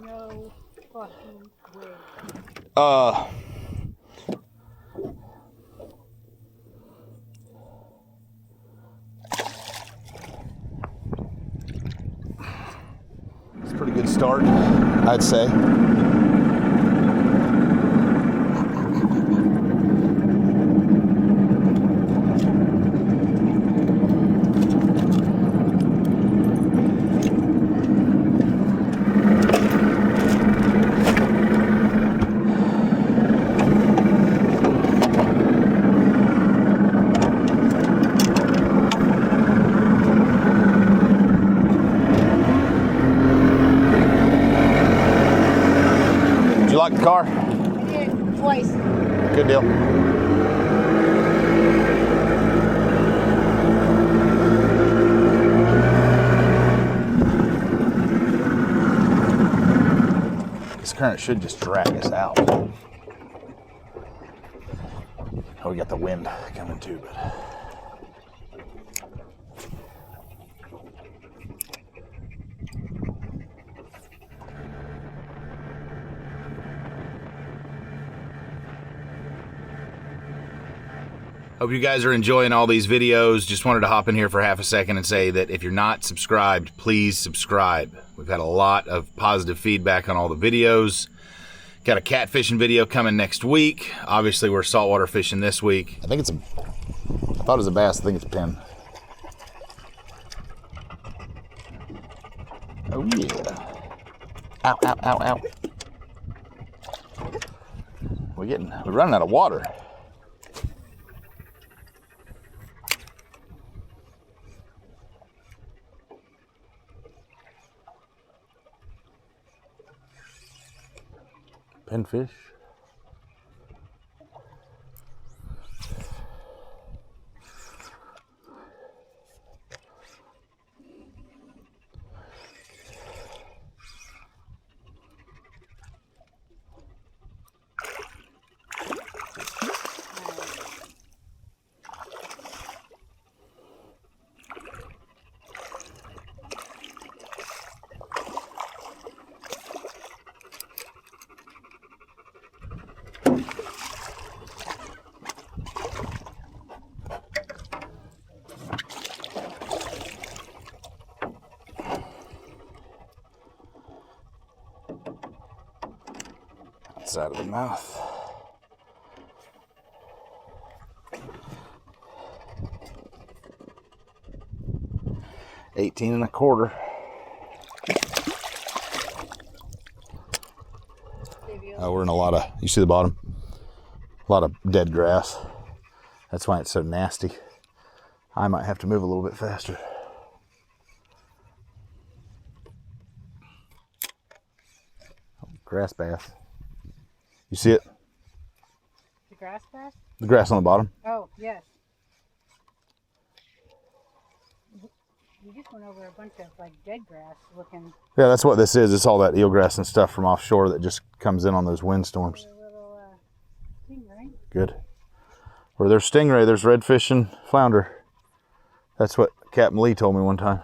No fucking way. It's a pretty good start, I'd say. Did you like the car? I did twice. Good deal. This current should just drag us out. Oh, we got the wind coming too, but. Hope you guys are enjoying all these videos. Just wanted to hop in here for half a second and say that if you're not subscribed, please subscribe. We've had a lot of positive feedback on all the videos. Got a catfishing video coming next week. Obviously, we're saltwater fishing this week. I thought it was a bass. I think it's a pin. Oh yeah. Ow, ow, ow, ow. We're running out of water. Pinfish. Side of the mouth. $18.25. We're in a lot of, you see the bottom? A lot of dead grass. That's why it's so nasty. I might have to move a little bit faster. Grass bass. You see it? The grass bass? The grass on the bottom. Oh, yes. You just went over a bunch of like dead grass looking. Yeah, that's what this is. It's all that eelgrass and stuff from offshore that just comes in on those windstorms. Little stingray. Good. Where there's stingray, there's redfish and flounder. That's what Captain Lee told me one time.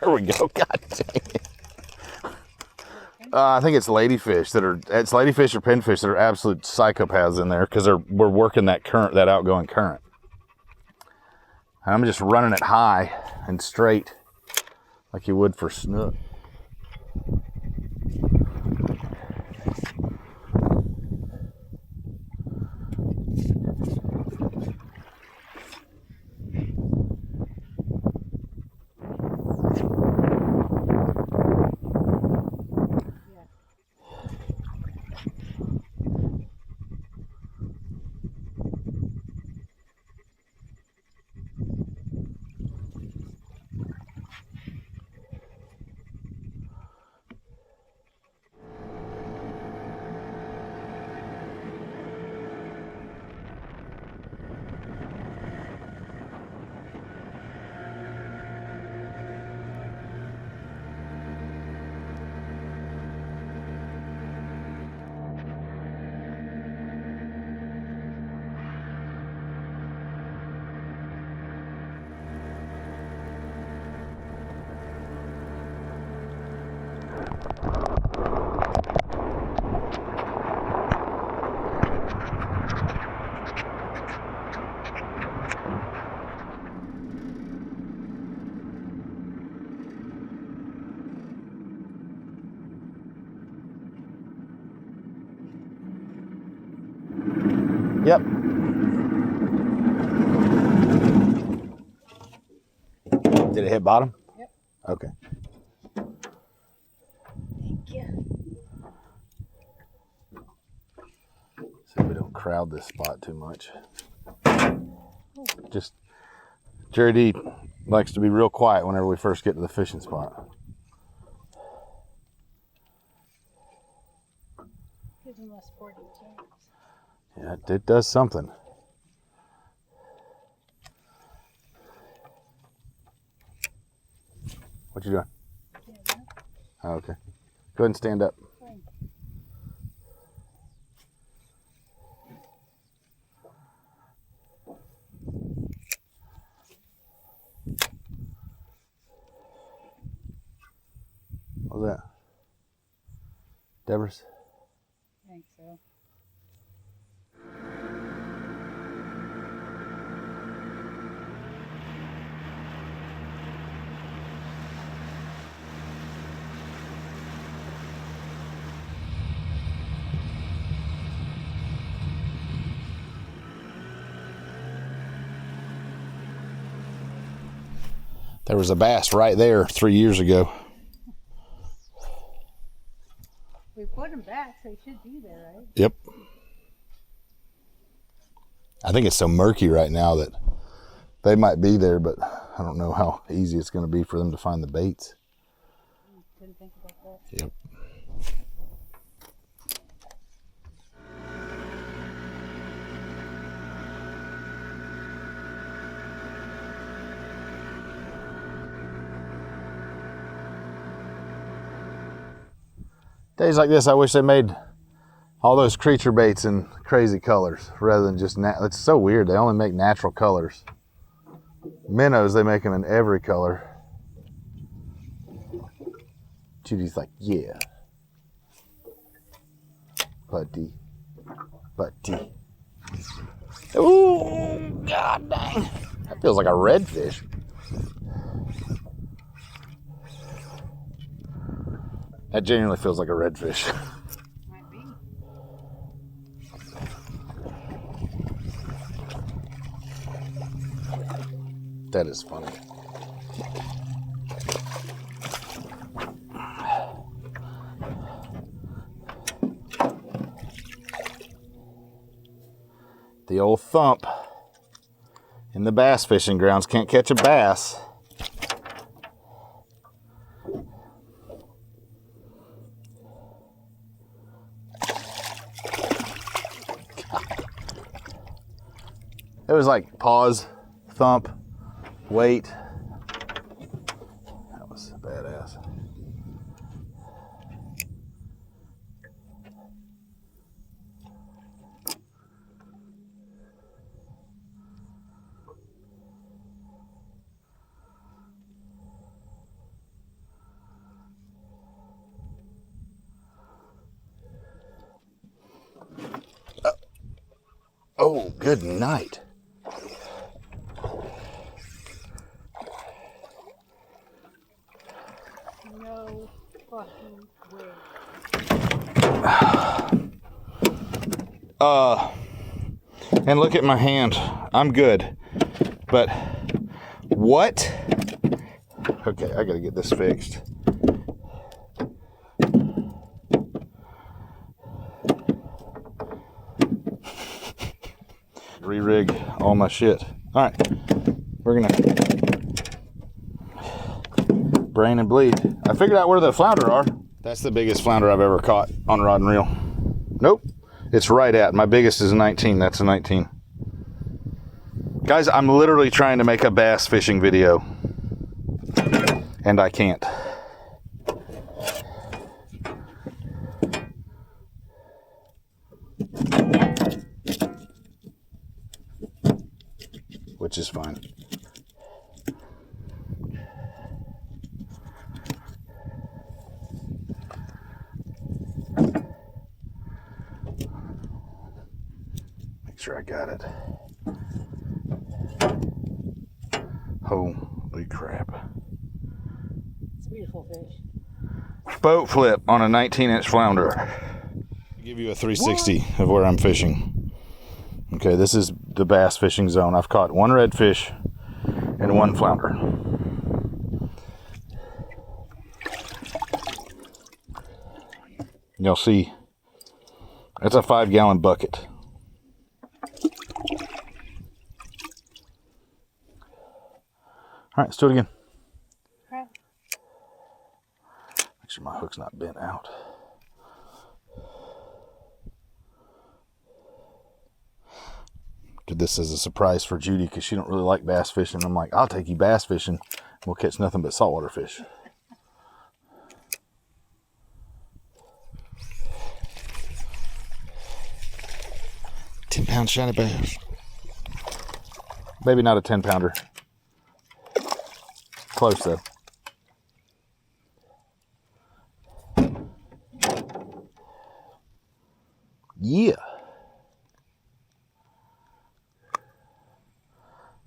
There we go. God dang it. I think it's ladyfish or pinfish that are absolute psychopaths in there because we're working that current, that outgoing current. And I'm just running it high and straight like you would for snook. Yep. Did it hit bottom? Yep. Okay. Thank you. See if we don't crowd this spot too much. Just, Jerry D likes to be real quiet whenever we first get to the fishing spot. Gives him less sporting chance. Yeah, it does something. What you doing? Yeah, Oh, okay. Go ahead and stand up. fine. What was that? Deborah's? I think so. There was a bass right there 3 years ago. We put him back, so he should be there, right? Yep. I think it's so murky right now that they might be there, but I don't know how easy it's going to be for them to find the baits. Didn't think about that. Yep. Days like this, I wish they made all those creature baits in crazy colors rather than just it's so weird. They only make natural colors. Minnows, they make them in every color. Judy's like, yeah. Buddy. Ooh, god dang. That feels like a redfish. That genuinely feels like a redfish. Might be. That is funny. The old thump in the bass fishing grounds. Can't catch a bass. It was like pause, thump, wait. That was badass. Oh, good night. No fucking way. And look at my hand. I'm good. But what? Okay, I gotta get this fixed. Re-rig all my shit. All right, we're gonna brain and bleed. I figured out where the flounder are. That's the biggest flounder I've ever caught on rod and reel. Nope, it's right at. My biggest is a 19. That's a 19. Guys, I'm literally trying to make a bass fishing video, and I can't. Which is fine. Make sure I got it. Holy crap. It's a beautiful fish. Boat flip on a 19-inch flounder. I'll give you a 360 of where I'm fishing. Okay, this is the bass fishing zone. I've caught one redfish and one flounder. You'll see, that's a 5-gallon bucket. All right, let's do it again. Okay. Make sure my hook's not bent out. Did this as a surprise for Judy because she don't really like bass fishing. I'm like, I'll take you bass fishing. We'll catch nothing but saltwater fish. £10 shiny bass. Maybe not a 10-pounder. Close though. Yeah.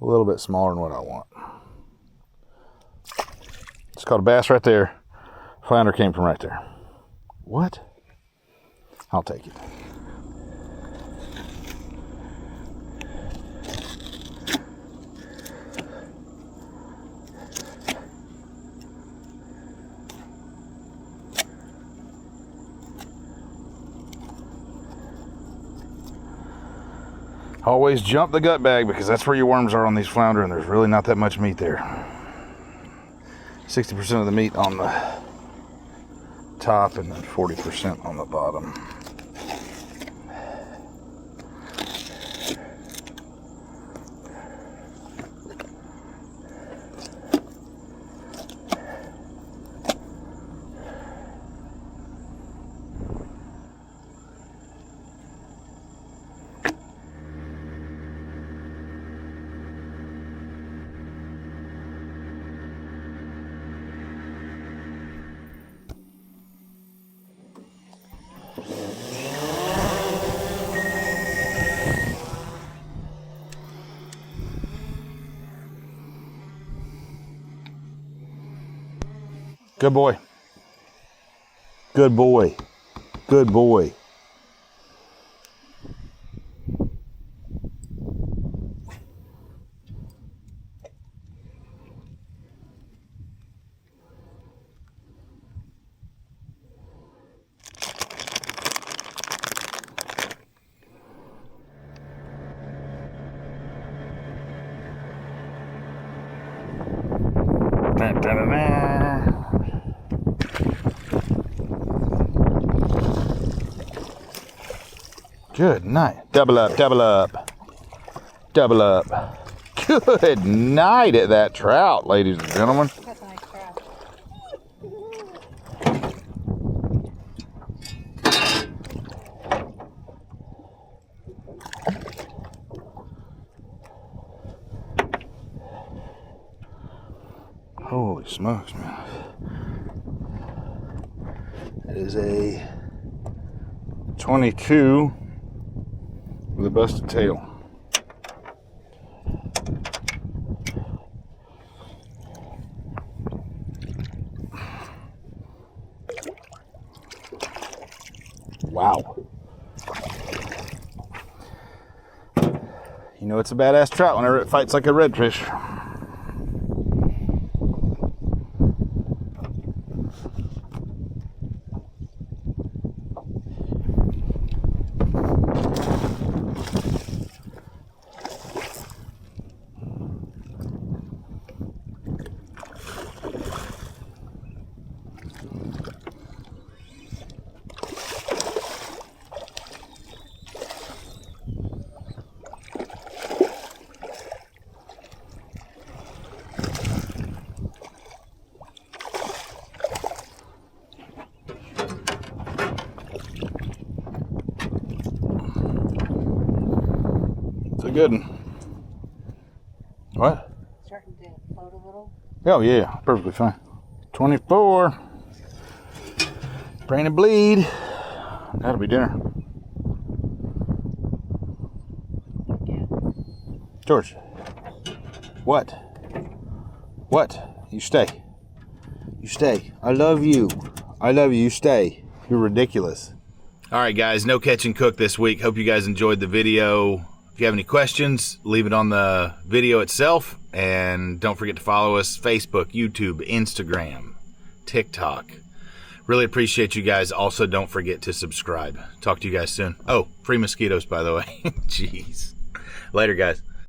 A little bit smaller than what I want. It's called a bass right there. Flounder came from right there. What? I'll take it. Always jump the gut bag because that's where your worms are on these flounder, and there's really not that much meat there. 60% of the meat on the top and then 40% on the bottom. Good boy. Good boy. Good boy. Good night. Double up, double up. Double up. Good night at that trout, ladies and gentlemen. That's a nice trout. Holy smokes, man. That is a 22 with a busted tail. Wow. You know it's a badass trout whenever it fights like a redfish. It's a good one. What? Starting to float a little. Oh yeah, perfectly fine. 24. Brain and bleed. That'll be dinner. Yeah. George. What? What? You stay. You stay. I love you. I love you. You stay. You're ridiculous. All right, guys. No catch and cook this week. Hope you guys enjoyed the video. If you have any questions, leave it on the video itself. And don't forget to follow us, Facebook, YouTube, Instagram, TikTok. Really appreciate you guys. Also, don't forget to subscribe. Talk to you guys soon. Oh, free mosquitoes, by the way. Jeez. Later, guys.